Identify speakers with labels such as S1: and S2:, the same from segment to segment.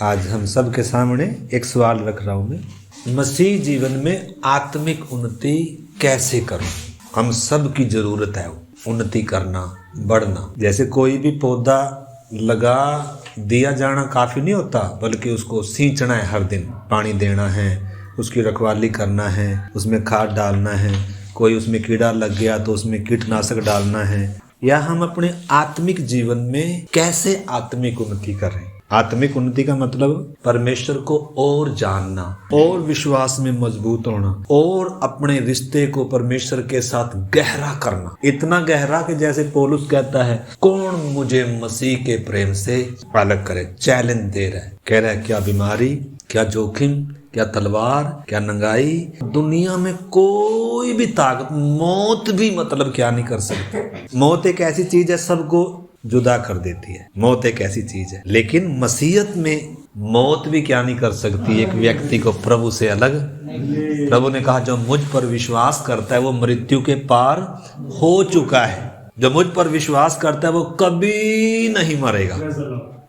S1: आज हम सब के सामने एक सवाल रख रहा हूं मैं, मसीह जीवन में आत्मिक उन्नति कैसे करूं? हम सब की जरूरत है उन्नति करना, बढ़ना। जैसे कोई भी पौधा लगा दिया जाना काफी नहीं होता, बल्कि उसको सींचना है, हर दिन पानी देना है, उसकी रखवाली करना है, उसमें खाद डालना है। कोई उसमें कीड़ा लग गया तो उसमें कीटनाशक डालना है। या हम अपने आत्मिक जीवन में कैसे आत्मिक उन्नति करें? आत्मिक उन्नति का मतलब परमेश्वर को और जानना, और विश्वास में मजबूत होना, और अपने रिश्ते को परमेश्वर के साथ गहरा करना। इतना गहरा कि जैसे पौलुस कहता है, कौन मुझे मसीह के प्रेम से अलग करे? चैलेंज दे रहा है, कह रहा है क्या बीमारी, क्या जोखिम, क्या तलवार, क्या नंगाई, दुनिया में कोई भी ताकत, मौत भी मतलब क्या नहीं कर सकती। मौत एक ऐसी चीज है सबको जुदा कर देती है, मौत एक ऐसी चीज है। लेकिन मसीहत में मौत भी क्या नहीं कर सकती एक व्यक्ति को प्रभु से अलग। प्रभु ने कहा जो मुझ पर विश्वास करता है वो मृत्यु के पार हो चुका है। जो मुझ पर विश्वास करता है वो कभी नहीं मरेगा।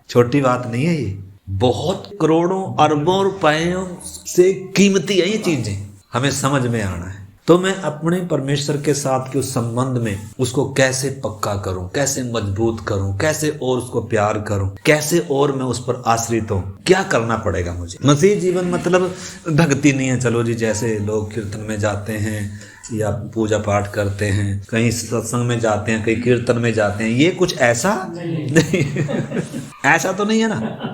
S1: छोटी बात नहीं है ये, बहुत करोड़ों अरबों रुपयों से कीमती है ये चीजें, हमें समझ में आना है। तो मैं अपने परमेश्वर के साथ के उस संबंध में उसको कैसे पक्का करूं, कैसे मजबूत करूं, कैसे और उसको प्यार करूं, कैसे और मैं उस पर आश्रित हूं, क्या करना पड़ेगा मुझे? मसीह जीवन मतलब भक्ति नहीं है, चलो जी जैसे लोग कीर्तन में जाते हैं या पूजा पाठ करते हैं, कहीं सत्संग में जाते हैं, कहीं कीर्तन में जाते हैं, ये कुछ ऐसा नहीं ऐसा तो नहीं है ना।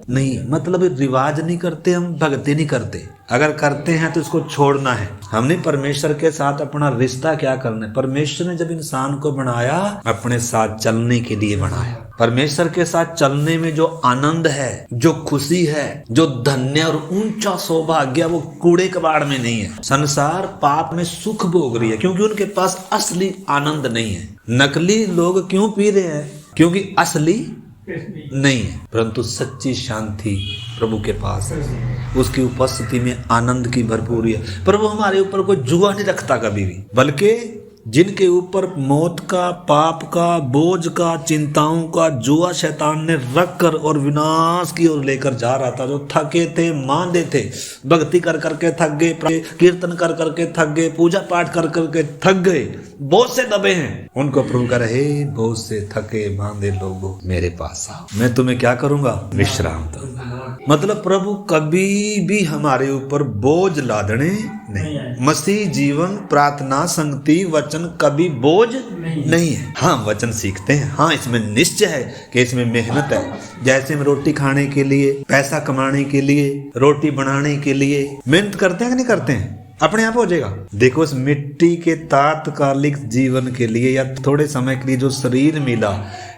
S1: नहीं मतलब रिवाज नहीं करते, हम भक्ति नहीं करते। अगर करते हैं तो इसको छोड़ना है। हमने परमेश्वर के साथ अपना रिश्ता क्या करना है? परमेश्वर ने जब इंसान को बनाया अपने साथ चलने के लिए बनाया। परमेश्वर के साथ चलने में जो आनंद है, जो खुशी है, जो धन्य और ऊंचा सौभाग्य, वो कूड़े कबाड़ में नहीं है। संसार पाप में सुख भोग रही है क्योंकि उनके पास असली आनंद नहीं है। नकली लोग क्यों पी रहे हैं? क्योंकि असली नहीं है, परंतु सच्ची शांति प्रभु के पास है। उसकी उपस्थिति में आनंद की भरपूरी है। प्रभु हमारे ऊपर कोई जुआ नहीं रखता कभी भी, बल्कि जिनके ऊपर मौत का, पाप का, बोझ का, चिंताओं का जुआ शैतान ने रख कर और विनाश की ओर लेकर जा रहा था, जो थके थे, मांदे थे, भक्ति कर करके थक गए, कीर्तन कर करके थक गए, पूजा पाठ कर करके थक गए, बहुत से दबे हैं, उनको प्रभु कह रहे, बहुत से थके मांदे लोगों मेरे पास आओ, मैं तुम्हें क्या करूंगा? विश्राम दूंगा। मतलब प्रभु कभी भी हमारे ऊपर बोझ लादने नहीं। मसीह जीवन, प्रार्थना, संगति, वचन कभी बोझ नहीं है। हाँ वचन सीखते हैं, हाँ इसमें निश्चय है कि इसमें मेहनत है। जैसे हम रोटी खाने के लिए, पैसा कमाने के लिए, रोटी बनाने के लिए मेहनत करते हैं कि नहीं करते हैं? अपने आप हो जाएगा। देखो इस मिट्टी के तात्कालिक जीवन के लिए या थोड़े समय के लिए जो शरीर मिला,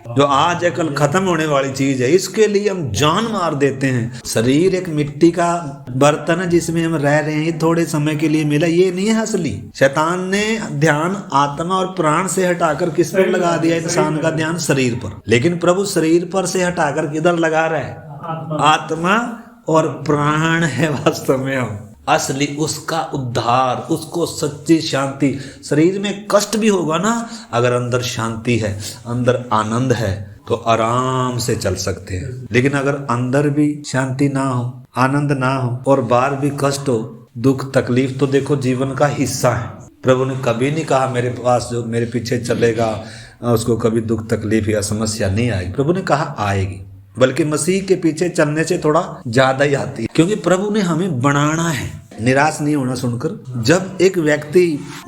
S1: जो आज है कल खत्म होने वाली चीज है, इसके लिए हम जान मार देते हैं। शरीर एक मिट्टी का बर्तन है जिसमें हम रह रहे हैं, ये थोड़े समय के लिए मिला, ये नहीं है असली। शैतान ने ध्यान आत्मा और प्राण से हटाकर किस पर लगा दिया? इंसान का ध्यान शरीर पर। लेकिन प्रभु शरीर पर से हटाकर किधर लगा रहा है? आत्मा और प्राण है वास्तव में हम असली उसका उद्धार, उसको सच्ची शांति। शरीर में कष्ट भी होगा ना, अगर अंदर शांति है, अंदर आनंद है, तो आराम से चल सकते हैं। लेकिन अगर अंदर भी शांति ना हो, आनंद ना हो और बाहर भी कष्ट हो, दुख तकलीफ, तो देखो जीवन का हिस्सा है। प्रभु ने कभी नहीं कहा मेरे पास जो मेरे पीछे चलेगा उसको कभी दुख तकलीफ या समस्या नहीं आएगी। प्रभु ने कहा आएगी, बल्कि मसीह के पीछे चलने से थोड़ा ज्यादा ही आती है, क्योंकि प्रभु ने हमें बनाना है। निराश नहीं होना सुनकर। जब एक व्यक्ति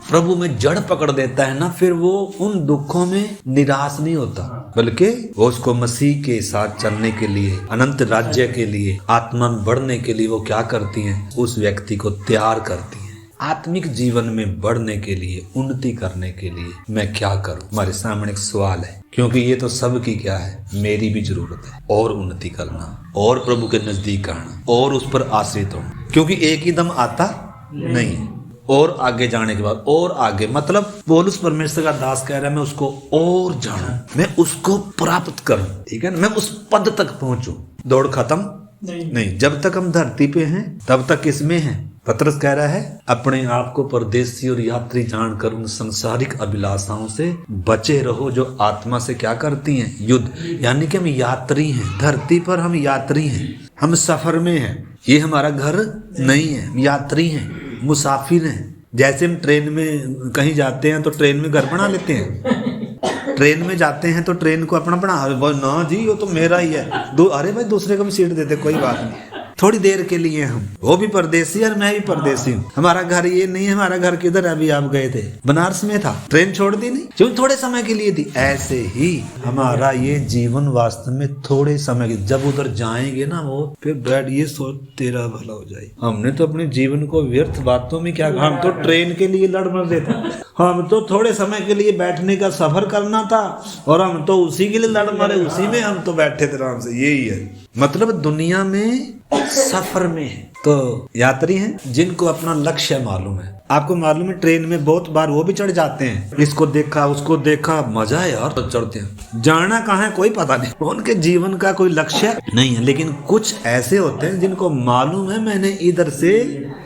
S1: प्रभु में जड़ पकड़ देता है ना, फिर वो उन दुखों में निराश नहीं होता, बल्कि वो उसको मसीह के साथ चलने के लिए, अनंत राज्य के लिए, आत्मा में बढ़ने के लिए वो क्या करती हैं? उस व्यक्ति को तैयार करती हैं। आत्मिक जीवन में बढ़ने के लिए, उन्नति करने के लिए मैं क्या करूं? हमारे सामने एक सवाल है, क्योंकि ये तो सबकी क्या है, मेरी भी जरूरत है। और उन्नति करना, और प्रभु के नजदीक आना, और उस पर आश्रित होना, क्योंकि एक ही दम आता नहीं है। और आगे जाने के बाद और आगे, मतलब पौलुस परमेश्वर का दास कह रहा है मैं उसको और जानूं, मैं उसको प्राप्त करूं, ठीक है, मैं उस पद तक पहुंचूं। दौड़ खत्म नहीं। जब तक हम धरती पे हैं तब तक किसमें हैं? पतरस कह रहा है अपने आप को परदेसी और यात्री जानकर उन सांसारिक अभिलाषाओं से बचे रहो जो आत्मा से क्या करती हैं, युद्ध। यानी कि हम यात्री हैं, धरती पर हम यात्री हैं, हम सफर में हैं, ये हमारा घर नहीं है, हम यात्री हैं, मुसाफिर हैं। जैसे हम ट्रेन में कहीं जाते हैं तो ट्रेन में घर बना लेते हैं, ट्रेन में जाते हैं तो ट्रेन को अपना बना, ना जी वो तो मेरा ही है, अरे भाई दूसरे को भी सीट देते, कोई बात नहीं, थोड़ी देर के लिए हम, वो भी परदेसी और मैं भी परदेसी हूँ, हमारा घर ये नहीं है, हमारा घर किधर है, अभी आप गए थे बनारस में था, ट्रेन छोड़ दी नहीं, क्यों, थोड़े समय के लिए थी। ऐसे ही हमारा ये जीवन वास्तव में थोड़े समय के, जब उधर जाएंगे ना वो, फिर बैठ ये सोच तेरा भला हो जाए। हमने तो अपने जीवन को व्यर्थ बातों में क्या, हम तो ट्रेन के लिए लड़ मर रहे थे, हम तो थोड़े समय के लिए बैठने का सफर करना था और हम तो उसी के लिए लड़ मरे, उसी में हम तो बैठे थे आराम से। यही है मतलब दुनिया में सफर में है तो यात्री हैं जिनको अपना लक्ष्य मालूम है। आपको मालूम है ट्रेन में बहुत बार वो भी चढ़ जाते हैं, इसको देखा उसको देखा, मजा है यार, तो चढ़ते हैं, जाना कहाँ है कोई पता नहीं, उनके जीवन का कोई लक्ष्य नहीं है। लेकिन कुछ ऐसे होते हैं जिनको मालूम है मैंने इधर से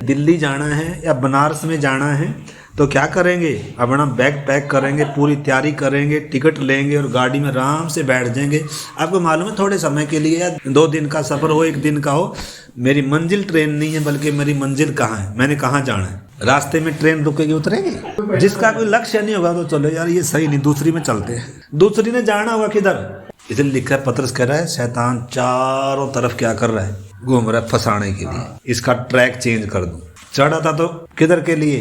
S1: दिल्ली जाना है या बनारस में जाना है, तो क्या करेंगे, अपना बैग पैक करेंगे, पूरी तैयारी करेंगे, टिकट लेंगे और गाड़ी में आराम से बैठ जाएंगे। आपको मालूम है थोड़े समय के लिए या 2 दिन का सफर हो, 1 दिन का हो, मेरी मंजिल ट्रेन नहीं है बल्कि मेरी मंजिल कहाँ है, मैंने कहाँ जाना है, रास्ते में ट्रेन रुकेगी उतरेंगे। जिसका कोई लक्ष्य नहीं होगा तो चलो यार ये सही नहीं, दूसरी में चलते हैं, दूसरी ने जाना होगा किधर, इसलिए लिखा है, पतरस कह रहा है शैतान चारों तरफ क्या कर रहा है, घूम रहा है फंसाने के लिए, इसका ट्रैक चेंज कर दूं। चढ़ा था तो किधर के लिए,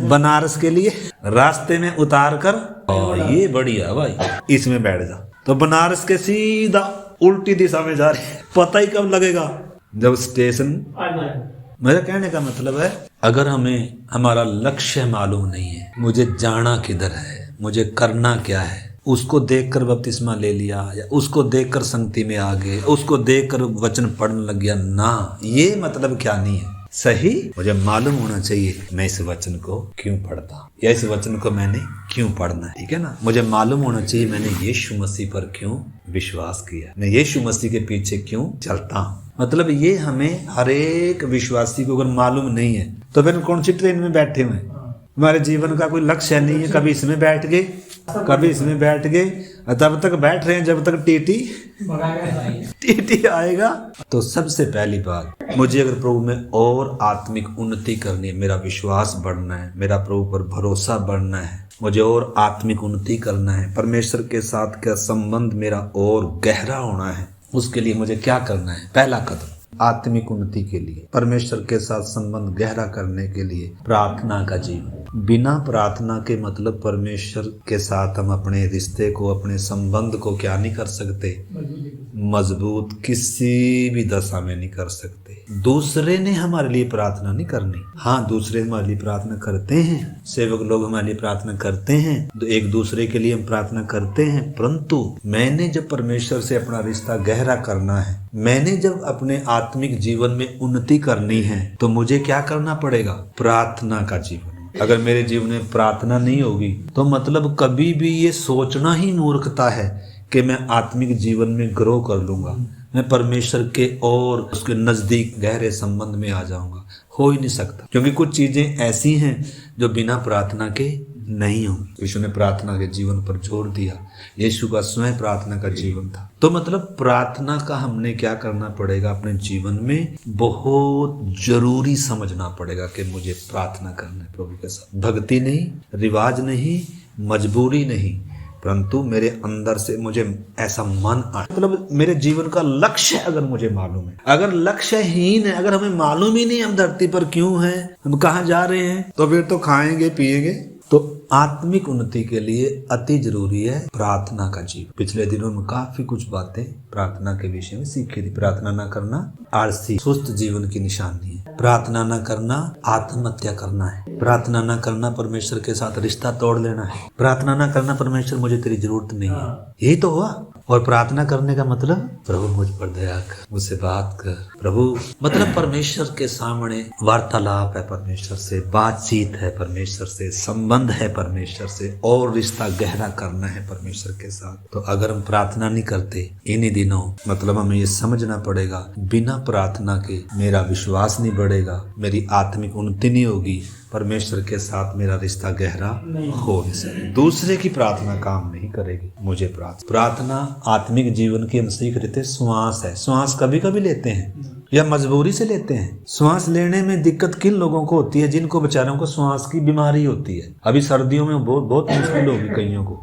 S1: बनारस के लिए, रास्ते में उतार कर ये बढ़िया भाई इसमें बैठ जा, तो बनारस के सीधा उल्टी दिशा में जा रही है, पता ही कब लगेगा जब स्टेशन। मेरा कहने का मतलब है अगर हमें हमारा लक्ष्य मालूम नहीं है, मुझे जाना किधर है, मुझे करना क्या है, उसको देखकर बपतिस्मा ले लिया या उसको देखकर संगति में आ गए, उसको देखकर वचन पढ़ने लग गया, ना, ये मतलब क्या नहीं है। सही मुझे मालूम होना चाहिए मैं इस वचन को क्यों पढ़ता हूँ या इस वचन को मैंने क्यों पढ़ना है, ठीक है ना। मुझे मालूम होना चाहिए मैंने यीशु मसीह पर क्यों विश्वास किया, मैं यीशु मसीह के पीछे क्यों चलता हूँ। मतलब ये हमें हर एक विश्वासी को अगर मालूम नहीं है तो फिर कौन सी ट्रेन में बैठे हुए, हमारे जीवन का कोई लक्ष्य नहीं है, कभी इसमें बैठ गए कभी इसमें बैठ गए, तब तक बैठ रहे हैं जब तक टीटी आएगा। तो सबसे पहली बात, मुझे अगर प्रभु में और आत्मिक उन्नति करनी है, मेरा विश्वास बढ़ना है, मेरा प्रभु पर भरोसा बढ़ना है, मुझे और आत्मिक उन्नति करना है, परमेश्वर के साथ का संबंध मेरा और गहरा होना है, उसके लिए मुझे क्या करना है, पहला कदम आत्मिक उन्नति के लिए, परमेश्वर के साथ संबंध गहरा करने के लिए प्रार्थना का जीवन। बिना प्रार्थना के मतलब परमेश्वर के साथ हम अपने रिश्ते को, अपने संबंध को क्या नहीं कर सकते, मजबूत किसी भी दशा में नहीं कर सकते। दूसरे ने हमारे लिए प्रार्थना नहीं करनी, हाँ दूसरे हमारे लिए प्रार्थना करते हैं, सेवक लोग हमारे लिए प्रार्थना करते हैं, तो एक दूसरे के लिए हम प्रार्थना करते हैं, परंतु मैंने जब परमेश्वर से अपना रिश्ता गहरा करना है, मैंने जब अपने आत्मिक जीवन में उन्नति करनी है, तो मुझे क्या करना पड़ेगा, प्रार्थना का जीवन। अगर मेरे जीवन में प्रार्थना नहीं होगी तो मतलब कभी भी ये सोचना ही मूर्खता है कि मैं आत्मिक जीवन में ग्रो कर लूंगा, मैं परमेश्वर के और उसके नजदीक गहरे संबंध में आ जाऊंगा, हो ही नहीं सकता। क्योंकि कुछ चीजें ऐसी हैं जो बिना प्रार्थना के नहीं हो। यीशु ने प्रार्थना के जीवन पर जोर दिया, यीशु का स्वयं प्रार्थना का जीवन था। तो मतलब प्रार्थना का हमने क्या करना पड़ेगा, अपने जीवन में बहुत जरूरी समझना पड़ेगा कि मुझे प्रार्थना करना है प्रभु के साथ। भक्ति नहीं, रिवाज नहीं, मजबूरी नहीं, परंतु मेरे अंदर से मुझे ऐसा मन आ, मतलब मेरे जीवन का लक्ष्य अगर मुझे मालूम है, अगर लक्ष्यहीन है, अगर हमें मालूम ही नहीं हम धरती पर क्यों हैं, हम कहाँ जा रहे हैं, तो फिर तो खाएंगे पिएंगे। तो आत्मिक उन्नति के लिए अति जरूरी है प्रार्थना का जीवन। पिछले दिनों में काफी कुछ बातें प्रार्थना के विषय में सीखी थी। प्रार्थना न करना आलसी सुस्त जीवन की निशानी है, प्रार्थना न करना आत्महत्या करना है, प्रार्थना न करना परमेश्वर के साथ रिश्ता तोड़ लेना है, प्रार्थना न करना परमेश्वर मुझे तेरी जरूरत नहीं है, यही तो हुआ। और प्रार्थना करने का मतलब प्रभु मुझ पर दया कर, मुझसे बात कर। प्रभु मतलब परमेश्वर के सामने वार्तालाप है, परमेश्वर से बातचीत है, परमेश्वर से संबंध है, परमेश्वर से और रिश्ता गहरा करना है परमेश्वर के साथ। तो अगर हम प्रार्थना नहीं करते इन्हीं दिनों, मतलब हमें ये समझना पड़ेगा, बिना प्रार्थना के मेरा विश्वास नहीं बढ़ेगा, मेरी आत्मिक उन्नति नहीं होगी, परमेश्वर के साथ मेरा रिश्ता गहरा हो नहीं सकता। दूसरे की प्रार्थना काम नहीं करेगी, मुझे प्रार्थना आत्मिक जीवन की हम सीख रहे थे। श्वास है, श्वास कभी कभी लेते हैं या मजबूरी से लेते हैं। श्वास लेने में दिक्कत किन लोगों को होती है? जिनको बेचारों को श्वास की बीमारी होती है। अभी सर्दियों में बहुत मुश्किल होगी कईयों को।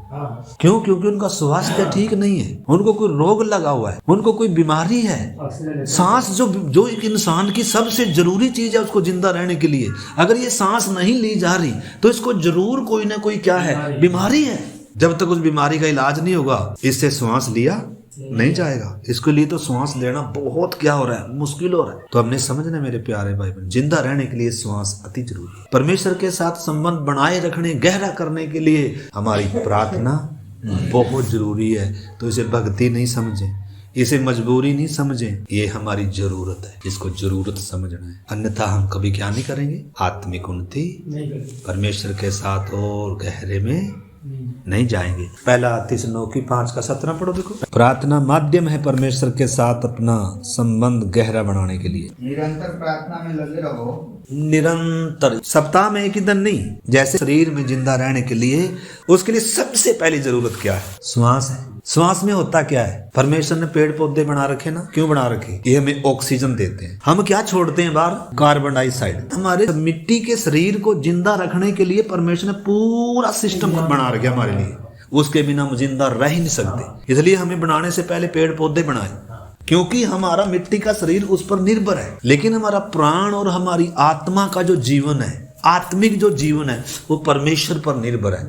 S1: क्यों? क्योंकि उनका स्वास्थ्य ठीक नहीं है, उनको कोई रोग लगा हुआ है, उनको कोई बीमारी है। सांस जो एक इंसान की सबसे जरूरी चीज है उसको जिंदा रहने के लिए, अगर ये सांस नहीं ली जा रही तो इसको जरूर कोई ना कोई क्या है, बीमारी है। जब तक उस बीमारी का इलाज नहीं होगा इससे श्वास लिया नहीं जाएगा। इसके लिए तो श्वास लेना बहुत क्या हो रहा है, मुश्किल हो रहा है। तो हमने समझना मेरे प्यारे भाई बहन, जिंदा रहने के लिए श्वास अति जरूरी है। परमेश्वर के साथ संबंध बनाए रखने, गहरा करने के लिए हमारी प्रार्थना बहुत जरूरी है। तो इसे भक्ति नहीं समझें, इसे मजबूरी नहीं समझें, ये हमारी जरूरत है, इसको जरूरत समझना है। अन्यथा हम कभी क्या नहीं करेंगे, आत्मिक उन्नति परमेश्वर के साथ और गहरे में नहीं जाएंगे। पहला 3:9-5 पढ़ो। देखो, प्रार्थना माध्यम है परमेश्वर के साथ अपना संबंध गहरा बनाने के लिए।
S2: निरंतर प्रार्थना में लगे रहो।
S1: निरंतर, सप्ताह में एक ही दिन नहीं। जैसे शरीर में जिंदा रहने के लिए, उसके लिए सबसे पहली जरूरत क्या है? श्वास है। श्वास में होता क्या है? परमेश्वर ने पेड़ पौधे बना रखे ना, क्यों बना रखे? ये हमें ऑक्सीजन देते हैं। हम क्या छोड़ते हैं बाहर? Carbon dioxide. हमारे मिट्टी के शरीर को जिंदा रखने के लिए परमेश्वर ने पूरा सिस्टम बना रखा हमारे लिए, उसके बिना हम जिंदा रह ही नहीं सकते। इसलिए हमें बनाने से पहले पेड़ पौधे बनाए, क्योंकि हमारा मिट्टी का शरीर उस पर निर्भर है। लेकिन हमारा प्राण और हमारी आत्मा का जो जीवन है, आत्मिक जो जीवन है, वो परमेश्वर पर निर्भर है।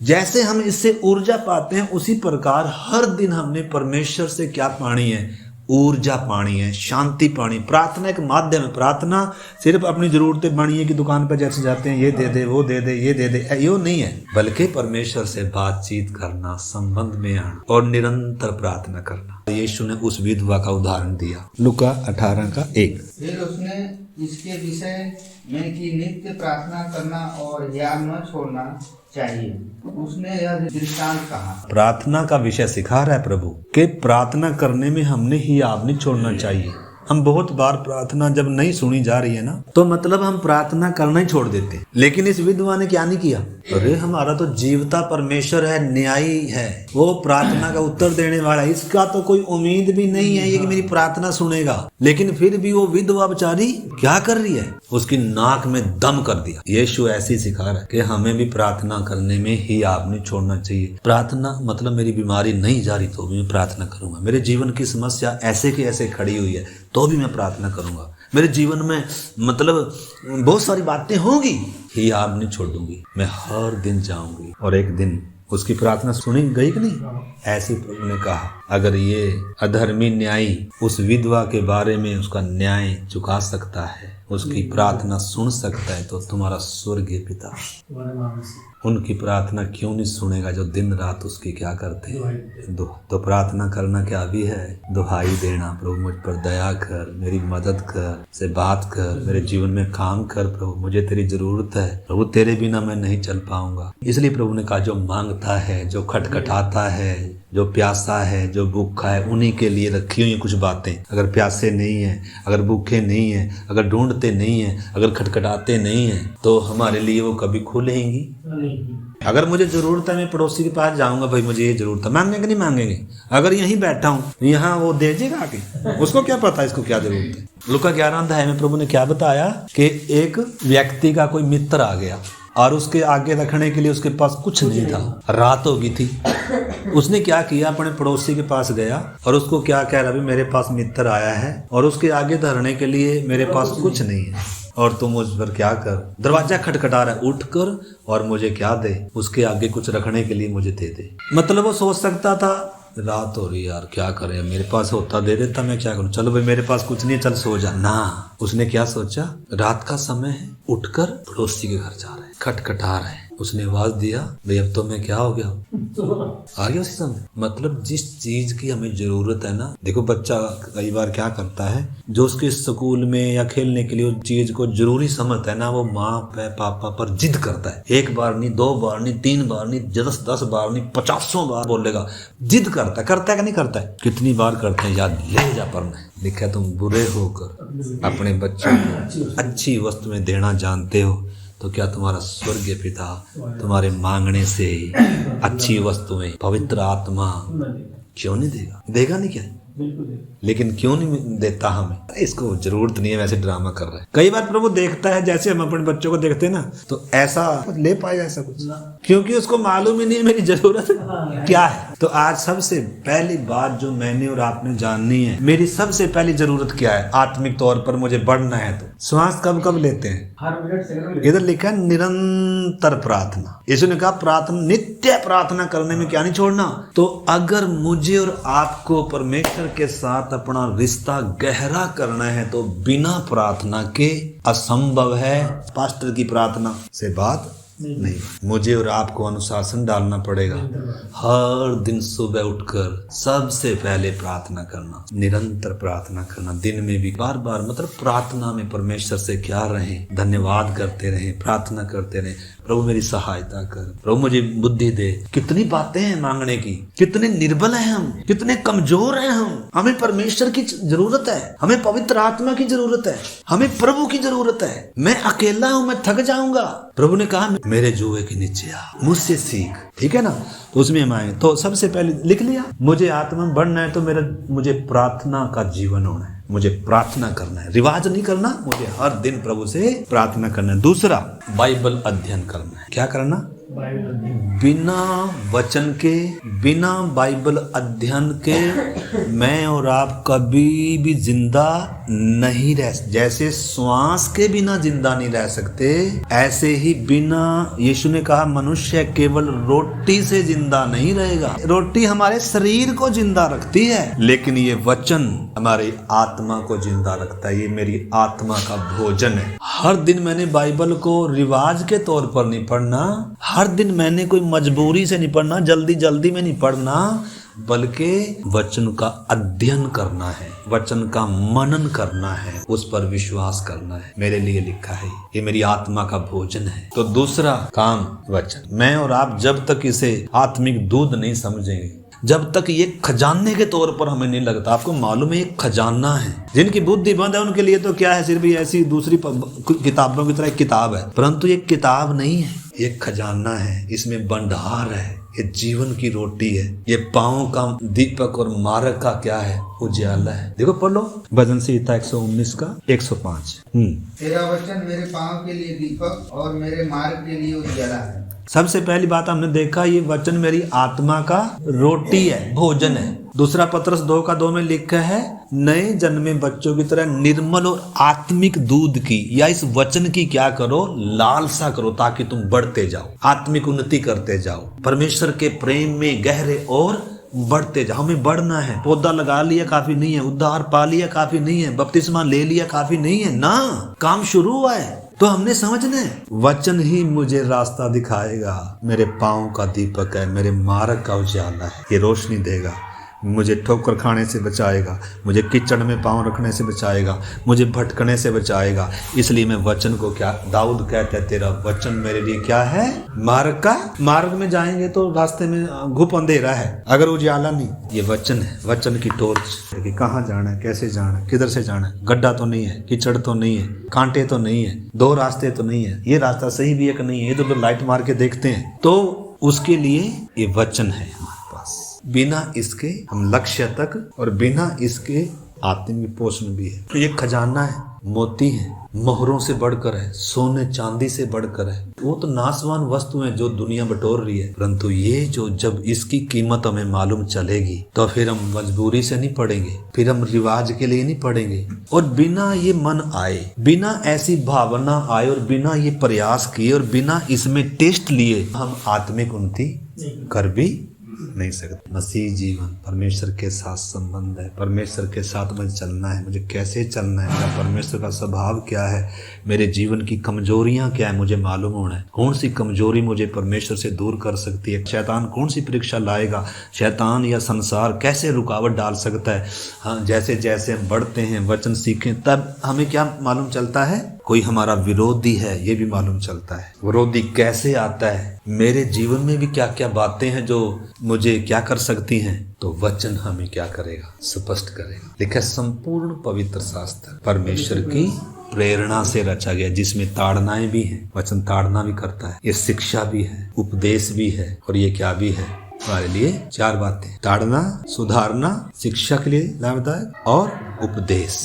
S1: जैसे हम इससे ऊर्जा पाते हैं, उसी प्रकार हर दिन हमने परमेश्वर से क्या पानी है? ऊर्जा पानी है, शांति पानी। प्रार्थना एक माध्यम है। प्रार्थना सिर्फ अपनी जरूरतें बनी है कि दुकान पर जैसे जाते हैं, ये दे दे, वो दे दे, ये दे दे, ये नहीं है। बल्कि परमेश्वर से बातचीत करना, संबंध में आना और निरंतर प्रार्थना करना। यीशु ने उस विधवा का उदाहरण दिया, लूका 18:1।
S2: फिर उसने इसके विषय में कि नित्य प्रार्थना करना और याद न छोड़ना चाहिए, उसने यह दृष्टांत कहा।
S1: प्रार्थना का विषय सिखा रहा है प्रभु कि प्रार्थना करने में हमने ही याद नहीं छोड़ना चाहिए। हम बहुत बार प्रार्थना जब नहीं सुनी जा रही है ना, तो मतलब हम प्रार्थना करना ही छोड़ देते। लेकिन इस विधवा ने क्या नहीं किया? अरे हमारा तो जीवता परमेश्वर है, न्यायी है, वो प्रार्थना का उत्तर देने वाला है, इसका तो कोई उम्मीद भी नहीं है ये कि मेरी प्रार्थना सुनेगा। लेकिन फिर भी वो विधवा बेचारी क्या कर रही है? उसकी नाक में दम कर दिया। यीशु ऐसी सिखा रहा है कि हमें भी प्रार्थना करने में ही आप नहीं छोड़ना चाहिए। प्रार्थना मतलब मेरी बीमारी नहीं जा रही तो भी मैं प्रार्थना करूंगा, मेरे जीवन की समस्या ऐसे के ऐसे खड़ी हुई है तो भी मैं प्रार्थना करूंगा, मेरे जीवन में मतलब बहुत सारी बातें होंगी, ही आप नहीं छोड़ूंगी, मैं हर दिन जाऊंगी। और एक दिन उसकी प्रार्थना सुनी गई कि नहीं? ऐसे प्रभु ने कहा, अगर ये अधर्मी न्यायी उस विधवा के बारे में उसका न्याय चुका सकता है, उसकी प्रार्थना सुन सकता है, तो तुम्हारा स्वर्गीय पिता उनकी प्रार्थना क्यों नहीं सुनेगा जो दिन रात उसकी क्या करते हैं? तो प्रार्थना करना क्या भी है? दुहाई देना, प्रभु मुझ पर दया कर, मेरी मदद कर, से बात कर, मेरे जीवन में काम कर, प्रभु मुझे तेरी जरूरत है, प्रभु तेरे बिना मैं नहीं चल पाऊंगा। इसलिए प्रभु ने कहा, जो मांगता है, जो खटखटाता है, जो प्यासा है, जो भूखा है, उन्हीं के लिए रखी हुई कुछ बातें। अगर प्यासे नहीं है, अगर भूखे नहीं है, अगर ढूंढते नहीं है, अगर खटखटाते नहीं है, तो हमारे लिए वो कभी खुलेंगी? अगर मुझे जरूरत है, मैं पड़ोसी के पास जाऊंगा, भाई मुझे ये जरूरत है, मांगेंगे नहीं मांगेंगे? अगर यहीं बैठा हूँ, यहाँ वो दे देगा आके, उसको क्या पता इसको क्या जरूरत है? लूका 11 में प्रभु ने क्या बताया कि एक व्यक्ति का कोई मित्र आ गया और उसके आगे रखने के लिए उसके पास कुछ नहीं था, रात हो गई थी। उसने क्या किया, अपने पड़ोसी के पास गया और उसको क्या कह रहा, अभी मेरे पास मित्र आया है और उसके आगे धरने के लिए मेरे पास कुछ नहीं है, और तुम उस पर क्या कर, दरवाजा खटखटा रहा है, उठ कर और मुझे क्या दे, उसके आगे कुछ रखने के लिए मुझे दे दे। मतलब वो सोच सकता था, रात हो रही यार, क्या करें, मेरे पास होता दे देता, मैं क्या करूं, चलो भाई मेरे पास कुछ नहीं है, चल सो जा ना। उसने क्या सोचा, रात का समय है, उठकर पड़ोसी के घर जा रहा है, खटखटा रहा है, उसने आवाज दिया, भाई अब तो मैं क्या हो गया, आ गया उसी समय। मतलब जिस चीज की हमें जरूरत है ना, देखो बच्चा कई बार क्या करता है, जो उसके स्कूल में या खेलने के लिए उस चीज को जरूरी समझता है ना, वो माँ पे पापा पर जिद करता है। एक बार नहीं, 2 बार नहीं, 3 बार नहीं, 10 बार नहीं, 50 बार बोलेगा, जिद करता है कि नहीं करता है? कितनी बार करते हैं, याद ले जा पढ़ना है। लिखा तुम बुरे होकर अपने बच्चों को अच्छी वस्तु में देना जानते हो, तो क्या तुम्हारा स्वर्गीय पिता तुम्हारे मांगने से अच्छी वस्तुएं पवित्र आत्मा क्यों नहीं देगा? देगा नहीं क्या? लेकिन क्यों नहीं देता हमें? इसको जरूरत नहीं है, वैसे ड्रामा कर रहा है। कई बार प्रभु देखता है, जैसे हम अपने बच्चों को देखते हैं ना, तो ऐसा ले पाएगा ऐसा कुछ, क्योंकि उसको मालूम ही नहीं है मेरी जरूरत क्या है। तो आज सबसे पहली बात जो मैंने और आपने जाननी है, मेरी सबसे पहली जरूरत क्या है? आत्मिक तौर पर मुझे बढ़ना है। तो श्वास कब कब लेते हैं?
S2: हर मिनट।
S1: इधर लिखा है निरंतर प्रार्थना। यीशु ने कहा प्रार्थना, नित्य प्रार्थना करने में क्या नहीं छोड़ना। तो अगर मुझे और आपको परमेश्वर के साथ अपना रिश्ता गहरा करना है, तो बिना प्रार्थना के असंभव है। पास्टर की प्रार्थना से बात नहीं, मुझे और आपको अनुशासन डालना पड़ेगा। हर दिन सुबह उठकर सबसे पहले प्रार्थना करना, निरंतर प्रार्थना करना, दिन में भी बार बार, मतलब प्रार्थना में परमेश्वर से क्या रहें, धन्यवाद करते रहें, प्रार्थना करते रहें, प्रभु मेरी सहायता कर, प्रभु मुझे बुद्धि दे। कितनी बातें हैं मांगने की, कितने निर्बल हैं हम, कितने कमजोर हैं हम। हमें परमेश्वर की जरूरत है, हमें पवित्र आत्मा की जरूरत है, हमें प्रभु की जरूरत है। मैं अकेला हूं, मैं थक जाऊंगा। प्रभु ने कहा मेरे जुए के नीचे आ, मुझसे सीख, ठीक है ना? तो उसमें हम आए। तो सबसे पहले लिख लिया, मुझे आत्मा में बढ़ना है तो मुझे प्रार्थना का जीवन होना है, मुझे प्रार्थना करना है, रिवाज नहीं करना, मुझे हर दिन प्रभु से प्रार्थना करना है। दूसरा, बाइबल अध्ययन करना है। क्या करना? बिना वचन के, बिना बाइबल अध्ययन के मैं और आप कभी भी जिंदा नहीं रह, जैसे श्वास के बिना जिंदा नहीं रह सकते, ऐसे ही बिना, यीशु ने कहा मनुष्य केवल रोटी से जिंदा नहीं रहेगा। रोटी हमारे शरीर को जिंदा रखती है, लेकिन ये वचन हमारी आत्मा को जिंदा रखता है। ये मेरी आत्मा का भोजन है। हर दिन मैंने बाइबल को रिवाज के तौर पर नहीं पढ़ना, हर दिन मैंने कोई मजबूरी से नहीं पढ़ना, जल्दी जल्दी में नहीं पढ़ना, बल्कि वचन का अध्ययन करना है, वचन का मनन करना है, उस पर विश्वास करना है। मेरे लिए लिखा है, ये मेरी आत्मा का भोजन है। तो दूसरा काम वचन। मैं और आप जब तक इसे आत्मिक दूध नहीं समझेंगे, जब तक ये खजाने के तौर पर हमें नहीं लगता, आपको मालूम है ये खजाना है। जिनकी बुद्धि बंद है उनके लिए तो क्या है, सिर्फ ऐसी दूसरी किताबों की तरह एक किताब है, परंतु ये किताब नहीं है, ये खजाना है। इसमें भंडार है, ये जीवन की रोटी है, ये पाँव का दीपक और मार्ग का क्या है, उजाला है। देखो पढ़ लो भजन संहिता 119 का 105।
S2: तेरा वचन मेरे पाँव के लिए दीपक और मेरे मार्ग के लिए उजाला है।
S1: सबसे पहली बात हमने देखा, ये वचन मेरी आत्मा का रोटी है, भोजन है। दूसरा पत्रस 2:2 में लिखा है, नए जन्मे बच्चों की तरह निर्मल और आत्मिक दूध की या इस वचन की क्या करो, लालसा करो, ताकि तुम बढ़ते जाओ, आत्मिक उन्नति करते जाओ, परमेश्वर के प्रेम में गहरे और बढ़ते जाओ। हमें बढ़ना है। पौधा लगा लिया काफी नहीं है, उद्धार पा लिया काफी नहीं है, बपतिस्मा ले लिया काफी नहीं है ना, काम शुरू हुआ है। तो हमने समझना है, वचन ही मुझे रास्ता दिखाएगा, मेरे पाँव का दीपक है, मेरे मार्ग का उजाला है, ये रोशनी देगा, मुझे ठोकर खाने से बचाएगा, मुझे कीचड़ में पाँव रखने से बचाएगा, मुझे भटकने से बचाएगा। इसलिए मैं वचन को, क्या दाऊद कहता है, तेरा वचन मेरे लिए क्या है, मार्ग का। मार्ग में जाएंगे तो रास्ते में घुप अंधेरा है, अगर उजाला नहीं, ये वचन है, वचन की टॉर्च कि कहाँ जाना है, कैसे जाना है, किधर से जाना है, गड्ढा तो नहीं है, कीचड़ तो नहीं है, कांटे तो नहीं है, 2 रास्ते तो नहीं है, ये रास्ता सही भी है कि नहीं है, इधर लाइट मार के देखते हैं। तो उसके लिए ये वचन है हमारे पास। बिना इसके हम लक्ष्य तक, और बिना इसके आत्मिक पोषण भी है। तो ये खजाना है, मोती है, मोहरों से बढ़कर है, सोने चांदी से बढ़कर है। वो तो नाशवान वस्तु है जो दुनिया बटोर रही है, परंतु ये जो, जब इसकी कीमत हमें मालूम चलेगी तो फिर हम मजबूरी से नहीं पढ़ेंगे, फिर हम रिवाज के लिए नहीं पढ़ेंगे। और बिना ये मन आए, बिना ऐसी भावना आए, और बिना ये प्रयास किए, और बिना इसमें टेस्ट लिए हम आत्मिक उन्नति कर भी नहीं सकते। मसीह जीवन परमेश्वर के साथ संबंध है, परमेश्वर के साथ मुझे चलना है। मुझे कैसे चलना है, मेरा परमेश्वर का स्वभाव क्या है, मेरे जीवन की कमजोरियां क्या है, मुझे मालूम होना है। कौन सी कमजोरी मुझे परमेश्वर से दूर कर सकती है, शैतान कौन सी परीक्षा लाएगा, शैतान या संसार कैसे रुकावट डाल सकता है। हाँ, जैसे जैसे हम बढ़ते हैं, वचन सीखें, तब हमें क्या मालूम चलता है, कोई हमारा विरोधी है, ये भी मालूम चलता है। विरोधी कैसे आता है, मेरे जीवन में भी क्या क्या बातें हैं जो मुझे क्या कर सकती हैं, तो वचन हमें क्या करेगा, स्पष्ट करेगा। लिखा संपूर्ण पवित्र शास्त्र परमेश्वर की प्रेरणा से रचा गया, जिसमें ताड़नाएं भी हैं, वचन ताड़ना भी करता है, ये शिक्षा भी है, उपदेश भी है, और ये क्या भी है, हमारे लिए 4 बातें, ताड़ना, सुधारना, शिक्षा के लिए लाभदायक, और उपदेश।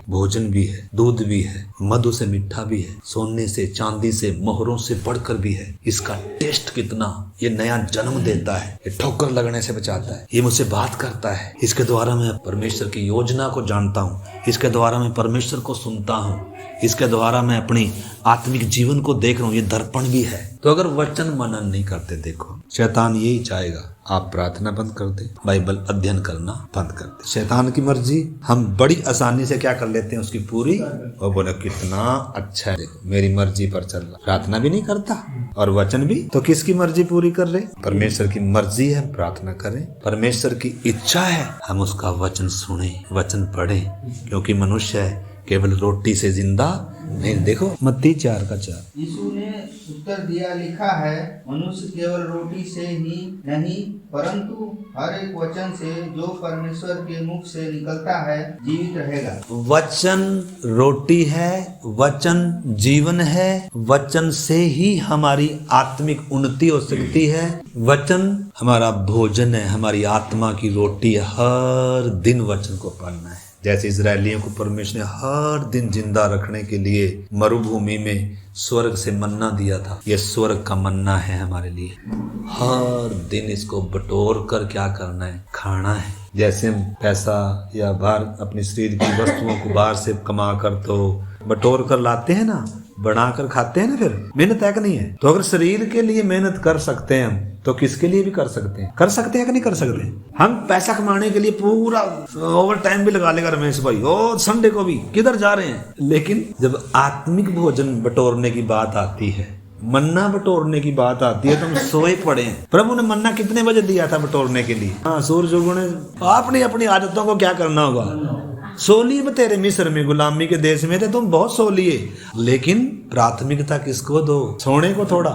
S1: भोजन भी है, दूध भी है, मधु से मीठा भी है, सोने से, चांदी से, मोहरों से बढ़कर भी है। इसका टेस्ट कितना, ये नया जन्म देता है, ये ठोकर लगने से बचाता है, ये मुझसे बात करता है। इसके द्वारा मैं परमेश्वर की योजना को जानता हूँ, इसके द्वारा मैं परमेश्वर को सुनता हूँ, इसके द्वारा मैं अपनी आत्मिक जीवन को देख रहा हूँ, ये दर्पण भी है। तो अगर वचन मनन नहीं करते, देखो शैतान यही चाहेगा, आप प्रार्थना बंद कर दे, बाइबल अध्ययन करना बंद कर दे। शैतान की मर्जी हम बड़ी आसानी से क्या कर लेते हैं, उसकी पूरी। वो बोला कितना अच्छा है, देखो मेरी मर्जी पर चल रहा, प्रार्थना भी नहीं करता और वचन भी, तो किसकी मर्जी पूरी कर रहे, परमेश्वर की मर्जी है, प्रार्थना करें, परमेश्वर की इच्छा है, हम उसका वचन सुने, वचन पढ़े, क्योंकि मनुष्य है केवल रोटी से जिंदा नहीं। देखो मत्ती 4:4।
S2: यीशु ने उत्तर दिया, लिखा है, मनुष्य केवल रोटी से ही नहीं परंतु हर एक वचन से जो परमेश्वर के मुख से निकलता है जीवित रहेगा।
S1: वचन रोटी है, वचन जीवन है, वचन से ही हमारी आत्मिक उन्नति हो सकती है। वचन हमारा भोजन है, हमारी आत्मा की रोटी है। हर दिन वचन को पढ़ना है। जैसे इजरायलियों को परमेश्वर ने हर दिन जिंदा रखने के लिए मरुभूमि में स्वर्ग से मन्ना दिया था, ये स्वर्ग का मन्ना है हमारे लिए। हर दिन इसको बटोर कर क्या करना है, खाना है। जैसे हम पैसा या बाहर अपनी शरीर की वस्तुओं को बाहर से कमा कर तो बटोर कर लाते हैं ना, बना कर खाते हैं ना, फिर मेहनत है कि नहीं है। तो अगर शरीर के लिए मेहनत कर सकते हैं हम, तो किसके लिए भी कर सकते हैं, कर सकते हैं कि नहीं कर सकते। हम पैसा कमाने के लिए पूरा ओवर टाइम भी लगा लेगा रमेश भाई, और संडे को भी किधर जा रहे हैं। लेकिन जब आत्मिक भोजन बटोरने की बात आती है, मन्ना बटोरने की बात आती है, तो हम सोए पड़े हैं। प्रभु ने मन्ना कितने बजे दिया था बटोरने के लिए? हाँ, सूरज उगने। आपने अपनी आदतों को क्या करना होगा, सो लिए तेरे मिस्र में गुलामी के देश में थे तुम, बहुत सो लिए, लेकिन प्राथमिकता किसको दो, सोने को थोड़ा।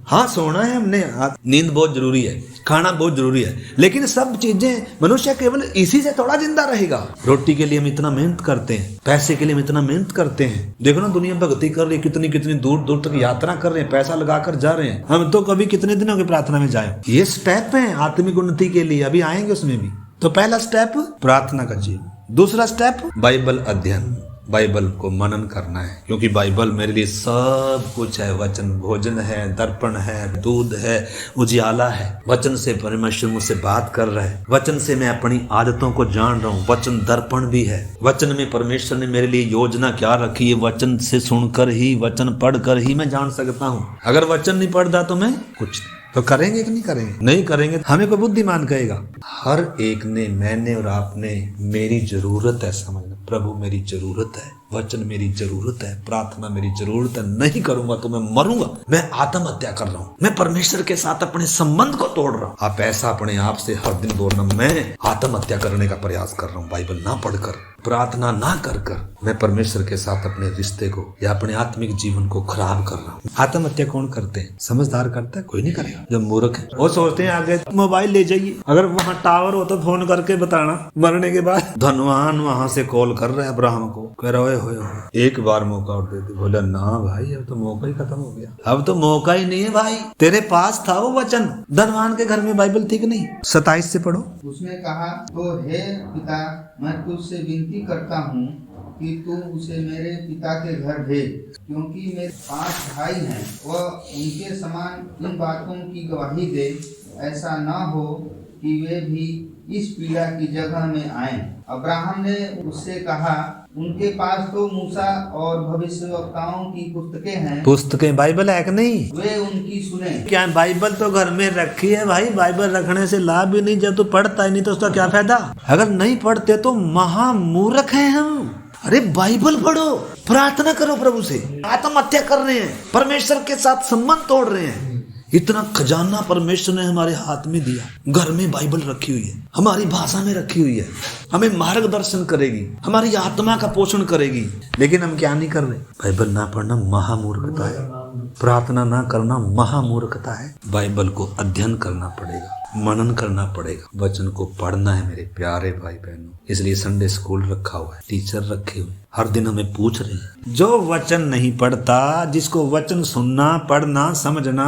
S1: हाँ, सोना है हमने, नींद बहुत जरूरी है, खाना बहुत जरूरी है, लेकिन सब चीजें मनुष्य केवल इसी से थोड़ा जिंदा रहेगा। रोटी के लिए हम इतना मेहनत करते हैं, पैसे के लिए हम इतना मेहनत करते हैं। देखो ना, दुनिया भक्ति कर रही है, कितनी कितनी दूर दूर तक यात्रा कर रहे हैं, पैसा लगाकर जा रहे हैं। हम तो कभी कितने दिनों की प्रार्थना में जाए। ये स्टेप है आत्मिक उन्नति के लिए, अभी आएंगे उसमें भी। तो पहला स्टेप प्रार्थना का जीवन, दूसरा स्टेप बाइबल अध्ययन, बाइबल को मनन करना है, क्योंकि बाइबल मेरे लिए सब कुछ है। वचन भोजन है, दर्पण है, दूध है, उजियाला है। वचन से परमेश्वर मुझसे बात कर रहा है, वचन से मैं अपनी आदतों को जान रहा हूँ। वचन दर्पण भी है, वचन में परमेश्वर ने मेरे लिए योजना क्या रखी है, वचन से सुनकर ही, वचन पढ़कर ही मैं जान सकता हूँ। अगर वचन नहीं पढ़ता तो मैं कुछ नहीं। तो करेंगे कि नहीं करेंगे? नहीं करेंगे हमें कोई बुद्धिमान कहेगा। हर एक ने, मैंने और आपने, मेरी जरूरत है, समझना, प्रभु मेरी जरूरत है, वचन मेरी जरूरत है, प्रार्थना मेरी जरूरत है। नहीं करूंगा तो मैं मरूंगा, मैं आत्महत्या कर रहा हूँ, मैं परमेश्वर के साथ अपने संबंध को तोड़ रहा हूँ। आप ऐसा अपने आप से हर दिन बोलना, मैं आत्महत्या करने का प्रयास कर रहा हूँ, बाइबल ना पढ़कर, प्रार्थना ना कर कर मैं परमेश्वर के साथ अपने रिश्ते को या अपने आत्मिक जीवन को खराब कर रहा हूँ। आत्महत्या कौन करते हैं? समझदार करता है? कोई नहीं करेगा। जब मूर्ख है वो सोचते हैं आगे मोबाइल ले जाइए, अगर वहाँ टावर हो तो फोन करके बताना। मरने के बाद धनवान वहां से कॉल कर रहे हैं अब्राहम को, कह रहे हो एक बार मौका और दे दे। बोला ना भाई, अब तो मौका ही खत्म हो गया, अब तो मौका ही नहीं है भाई, तेरे पास था वो वचन। धनवान के घर में बाइबल थी कि नहीं? 27 से पढ़ो।
S2: उसने कहा, तो हे पिता, मैं तुझसे विनती करता हूँ कि तू उसे मेरे पिता के घर भेज, क्योंकि मेरे 5 भाई हैं, वह उनके समान इन बातों की गवाही दे। ऐसा ना हो कि वे भी इस पीड़ा की जगह में आएं। अब्राहम ने उससे कहा, उनके पास तो मूसा और भविष्यवक्ताओं की पुस्तकें हैं,
S1: पुस्तकें बाइबल है कि नहीं?
S2: वे उनकी सुने।
S1: क्या बाइबल तो घर में रखी है भाई, बाइबल रखने से लाभ भी नहीं, जब तू पढ़ता ही नहीं तो उसका क्या फायदा? अगर नहीं पढ़ते तो महामूर्ख हैं हम। अरे बाइबल पढ़ो, प्रार्थना करो प्रभु से। आत्महत्या कर रहे हैं, परमेश्वर के साथ संबंध तोड़ रहे हैं। इतना खजाना परमेश्वर ने हमारे हाथ में दिया, घर में बाइबल रखी हुई है, हमारी भाषा में रखी हुई है, हमें मार्गदर्शन करेगी, हमारी आत्मा का पोषण करेगी, लेकिन हम क्या नहीं कर रहे? बाइबल ना पढ़ना महामूर्खता है, प्रार्थना ना करना महामूर्खता है। बाइबल को अध्ययन करना पड़ेगा, मनन करना पड़ेगा, वचन को पढ़ना है मेरे प्यारे भाई बहनों। इसलिए संडे स्कूल रखा हुआ है, टीचर रखे हुए, हर दिन हमें पूछ रहे हैं। जो वचन नहीं पढ़ता, जिसको वचन सुनना, पढ़ना, समझना,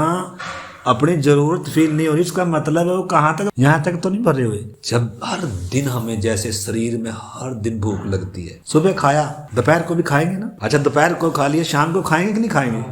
S1: अपनी जरूरत फील नहीं हो रही, इसका मतलब है वो कहाँ तक, यहाँ तक तो नहीं भरे हुए। जब हर दिन हमें जैसे शरीर में हर दिन भूख लगती है, सुबह खाया, दोपहर को भी खाएंगे ना, अच्छा दोपहर को खा लिया, शाम को खाएंगे कि नहीं खाएंगे?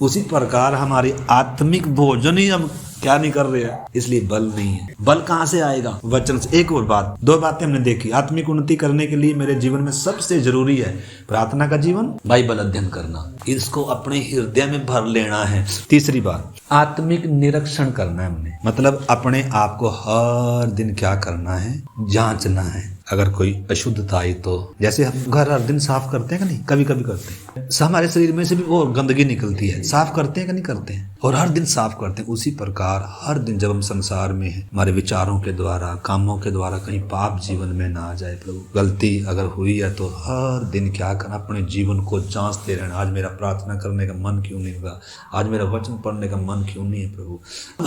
S1: उसी प्रकार हमारी आत्मिक भोजन ही हम क्या नहीं कर रहे हैं, इसलिए बल नहीं है। बल कहाँ से आएगा? वचन से। एक और बात, दो बातें हमने देखी। आत्मिक उन्नति करने के लिए मेरे जीवन में सबसे जरूरी है प्रार्थना का जीवन, बाइबल अध्ययन करना, इसको अपने हृदय में भर लेना है। तीसरी बात, आत्मिक निरीक्षण करना है हमने, मतलब अपने आप को हर दिन क्या करना है, जांचना है। अगर कोई अशुद्धता आई तो, जैसे हम घर हर दिन साफ करते हैं कि नहीं, कभी कभी करते हैं, हमारे शरीर में से भी वो गंदगी निकलती है, साफ करते हैं कि नहीं करते हैं, और हर दिन साफ करते हैं। उसी प्रकार हर दिन जब हम संसार में हैं, हमारे विचारों के द्वारा, कामों के द्वारा कहीं पाप जीवन में ना आ जाए प्रभु। गलती अगर हुई है तो हर दिन क्या करना, अपने जीवन को जांचते रहना। आज मेरा प्रार्थना करने का मन क्यों नहीं हुआ, आज मेरा वचन पढ़ने का मन क्यों नहीं है प्रभु।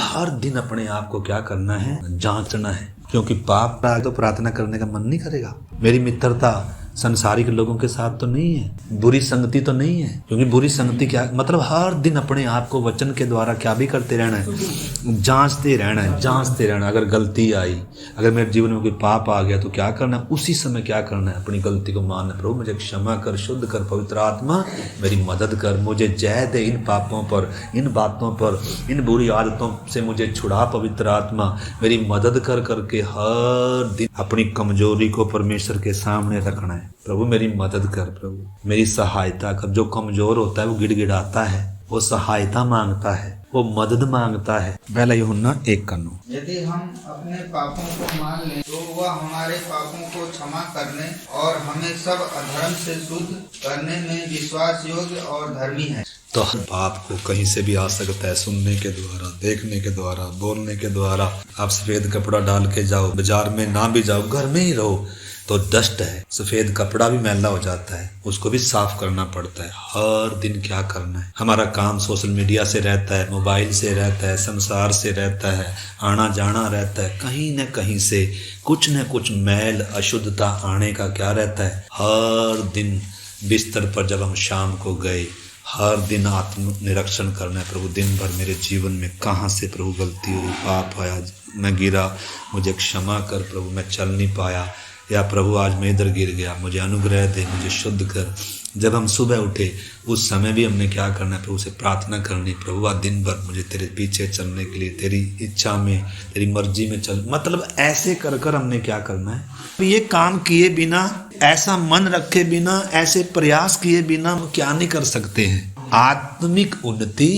S1: हर दिन अपने आप को क्या करना है, जांचना है, क्योंकि पाप का तो प्रार्थना करने का मन नहीं करेगा। मेरी मित्रता संसारिक लोगों के साथ तो नहीं है, बुरी संगति तो नहीं है, क्योंकि बुरी संगति क्या मतलब, हर दिन अपने आप को वचन के द्वारा क्या भी करते रहना है, जांचते रहना है, जांचते रहना। अगर गलती आई, अगर मेरे जीवन में कोई पाप आ गया तो क्या करना है, उसी समय क्या करना है, अपनी गलती को मानना। प्रभु मुझे क्षमा कर, शुद्ध कर, पवित्र आत्मा मेरी मदद कर, मुझे जय दे इन पापों पर, इन बातों पर, इन बुरी आदतों से मुझे छुड़ा पवित्र आत्मा, मेरी मदद कर करके हर दिन अपनी कमजोरी को परमेश्वर के सामने रखना है। प्रभु मेरी मदद कर, प्रभु मेरी सहायता कर। जो कमजोर होता है वो गिड़गिड़ाता है, वो सहायता मांगता है, वो मदद मांगता है। पहला यूहन्ना 1:9।
S2: यदि हम अपने पापों को मान लें तो वह हमारे पापों को क्षमा करने और हमें सब अधर्म से शुद्ध करने में विश्वास योग्य और धर्मी है।
S1: तो हर पाप को कहीं से भी आ सकता है, सुनने के द्वारा, देखने के द्वारा, बोलने के द्वारा। आप सफेद कपड़ा डाल के जाओ, बाजार में ना भी जाओ, घर में ही रहो तो डस्ट है, सफेद कपड़ा भी मैला हो जाता है, उसको भी साफ करना पड़ता है। हर दिन क्या करना है, हमारा काम सोशल मीडिया से रहता है, मोबाइल से रहता है, संसार से रहता है, आना जाना रहता है, कहीं न कहीं से कुछ न कुछ मैल अशुद्धता आने का क्या रहता है। हर दिन बिस्तर पर जब हम शाम को गए, हर दिन आत्म निरीक्षण करना है। प्रभु दिन भर मेरे जीवन में कहाँ से प्रभु गलती हुई, पाप आया, मैं गिरा, मुझे क्षमा कर प्रभु, मैं चल नहीं पाया, या प्रभु आज मैं इधर गिर गया, मुझे अनुग्रह दे, मुझे शुद्ध कर। जब हम सुबह उठे उस समय भी हमने क्या करना है, प्रभु से प्रार्थना करनी, प्रभु आज दिन भर मुझे तेरे पीछे चलने के लिए, तेरी इच्छा में, तेरी मर्जी में चल, मतलब ऐसे कर कर हमने क्या करना है। ये काम किए बिना, ऐसा मन रखे बिना, ऐसे प्रयास किए बिना हम क्या नहीं कर सकते हैं, आत्मिक उन्नति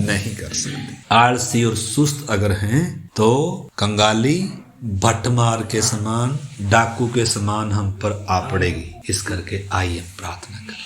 S1: नहीं कर सकते। आलसी और सुस्त अगर हैं तो कंगाली भटमार के समान, डाकू के समान हम पर आ पड़ेगी। इस करके आइए प्रार्थना करें।